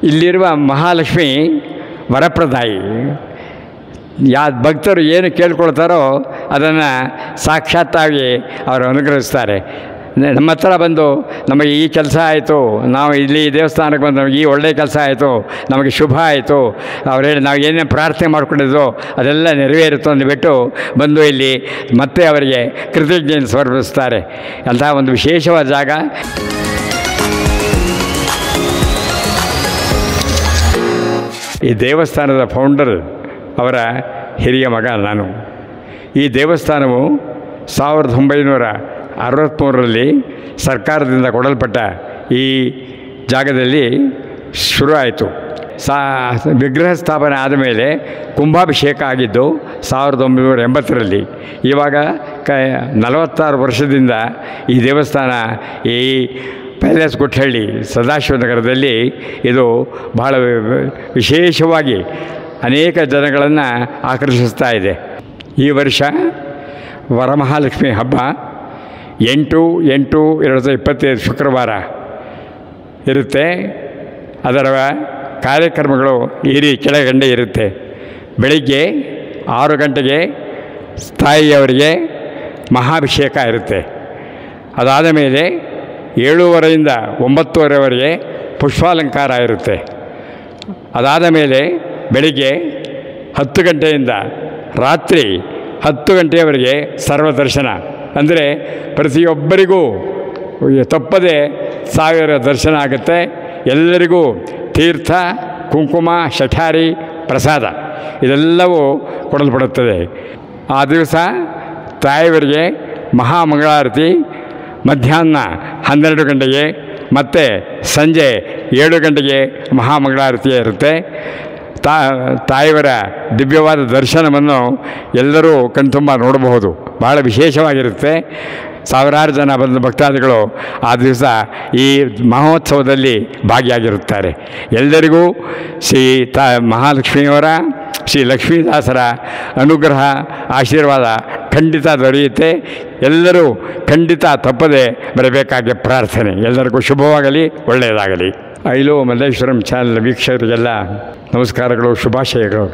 ಇಲ್ಲಿರುವ ಮಹಾಲಕ್ಷ್ಮಿ ವರಪ್ರದಾಯಿ. ಭಕ್ತರು ಏನು ಕೇಳ್ಕೊಳ್ತಾರೋ ಅದನ್ನು ಸಾಕ್ಷಾತ್ತಾಗಿ ಅವರು ಅನುಗ್ರಹಿಸ್ತಾರೆ. ನಮ್ಮ ಹತ್ರ ಬಂದು ನಮಗೆ ಈ ಕೆಲಸ ಆಯಿತು, ನಾವು ಇಲ್ಲಿ ದೇವಸ್ಥಾನಕ್ಕೆ ಬಂದು ನಮಗೆ ಈ ಒಳ್ಳೆಯ ಕೆಲಸ ಆಯಿತು, ನಮಗೆ ಶುಭ ಆಯಿತು, ಅವ್ರು ಹೇಳಿ ನಾವು ಏನೇನು ಪ್ರಾರ್ಥನೆ ಮಾಡ್ಕೊಂಡಿದ್ದೋ ಅದೆಲ್ಲ ನೆರವೇರಿತು ಅಂದುಬಿಟ್ಟು ಬಂದು ಇಲ್ಲಿ ಮತ್ತೆ ಅವರಿಗೆ ಕೃತಜ್ಞತೆ ಸಮರ್ಪಿಸ್ತಾರೆ. ಅಂಥ ಒಂದು ವಿಶೇಷವಾದ ಜಾಗ. ಈ ದೇವಸ್ಥಾನದ ಫೌಂಡರ್ ಅವರ ಹಿರಿಯ ಮಗ ನಾನು. ಈ ದೇವಸ್ಥಾನವು 1963ರಲ್ಲಿ ಸರ್ಕಾರದಿಂದ ಕೊಡಲ್ಪಟ್ಟ ಈ ಜಾಗದಲ್ಲಿ ಶುರು ಆಯಿತು. ವಿಗ್ರಹ ಸ್ಥಾಪನೆ ಆದಮೇಲೆ ಕುಂಭಾಭಿಷೇಕ ಆಗಿದ್ದು 1980ರಲ್ಲಿ. ಇವಾಗ 46 ವರ್ಷದಿಂದ ಈ ದೇವಸ್ಥಾನ ಈ ಪ್ಯಾಲೇಸ್ ಗುಟ್ಟಹಳ್ಳಿ ಸದಾಶಿವನಗರದಲ್ಲಿ ಇದು ಬಹಳ ವಿಶೇಷವಾಗಿ ಅನೇಕ ಜನಗಳನ್ನು ಆಕರ್ಷಿಸ್ತಾ ಇದೆ. ಈ ವರ್ಷ ವರಮಹಾಲಕ್ಷ್ಮಿ ಹಬ್ಬ 8/8/2025 ಶುಕ್ರವಾರ ಇರುತ್ತೆ. ಅದರ ಕಾರ್ಯಕ್ರಮಗಳು ಈ ಕೆಳಗಂಡೆ ಇರುತ್ತೆ. ಬೆಳಿಗ್ಗೆ 6 ಗಂಟೆಗೆ ತಾಯಿಯವರಿಗೆ ಮಹಾಭಿಷೇಕ ಇರುತ್ತೆ. ಅದಾದ ಮೇಲೆ 7:30ಯಿಂದ 9:30ವರೆಗೆ ಪುಷ್ಪಾಲಂಕಾರ ಇರುತ್ತೆ. ಅದಾದ ಮೇಲೆ ಬೆಳಿಗ್ಗೆ 10 ಗಂಟೆಯಿಂದ ರಾತ್ರಿ 10 ಗಂಟೆಯವರೆಗೆ ಸರ್ವದರ್ಶನ. ಅಂದರೆ ಪ್ರತಿಯೊಬ್ಬರಿಗೂ ತಪ್ಪದೆ 1000 ದರ್ಶನ ಆಗುತ್ತೆ. ಎಲ್ಲರಿಗೂ ತೀರ್ಥ, ಕುಂಕುಮ, ಶಠಾರಿ, ಪ್ರಸಾದ ಇದೆಲ್ಲವೂ ಕೊಡಲ್ಪಡುತ್ತದೆ. ಆ ದಿವಸ ತಾಯಿಯವರಿಗೆ ಮಹಾಮಂಗಳಾರತಿ ಮಧ್ಯಾಹ್ನ 12 ಗಂಟೆಗೆ ಮತ್ತು ಸಂಜೆ 7 ಗಂಟೆಗೆ ಮಹಾಮಂಗಳಾರತಿ ಇರುತ್ತೆ. ತಾಯಿಯವರ ದಿವ್ಯವಾದ ದರ್ಶನವನ್ನು ಎಲ್ಲರೂ ಕಣ್ತುಂಬ ನೋಡಬಹುದು. ಭಾಳ ವಿಶೇಷವಾಗಿರುತ್ತೆ. ಸಾವಿರಾರು ಜನ ಬಂದ ಭಕ್ತಾದಿಗಳು ಆ ದಿವಸ ಈ ಮಹೋತ್ಸವದಲ್ಲಿ ಭಾಗಿಯಾಗಿರುತ್ತಾರೆ. ಎಲ್ಲರಿಗೂ ಮಹಾಲಕ್ಷ್ಮಿಯವರ ಶ್ರೀ ಲಕ್ಷ್ಮೀದಾಸರ ಅನುಗ್ರಹ ಆಶೀರ್ವಾದ ಖಂಡಿತ ದೊರೆಯುತ್ತೆ. ಎಲ್ಲರೂ ಖಂಡಿತ ತಪ್ಪದೆ ಬರಬೇಕಾಗಿ ಪ್ರಾರ್ಥನೆ. ಎಲ್ಲರಿಗೂ ಶುಭವಾಗಲಿ, ಒಳ್ಳೆಯದಾಗಲಿ. ಐಲೋ ಮಲ್ಲೇಶ್ವರಂ ಚಾನಲ್ ವೀಕ್ಷಕರಿಗೆಲ್ಲ ನಮಸ್ಕಾರಗಳು, ಶುಭಾಶಯಗಳು.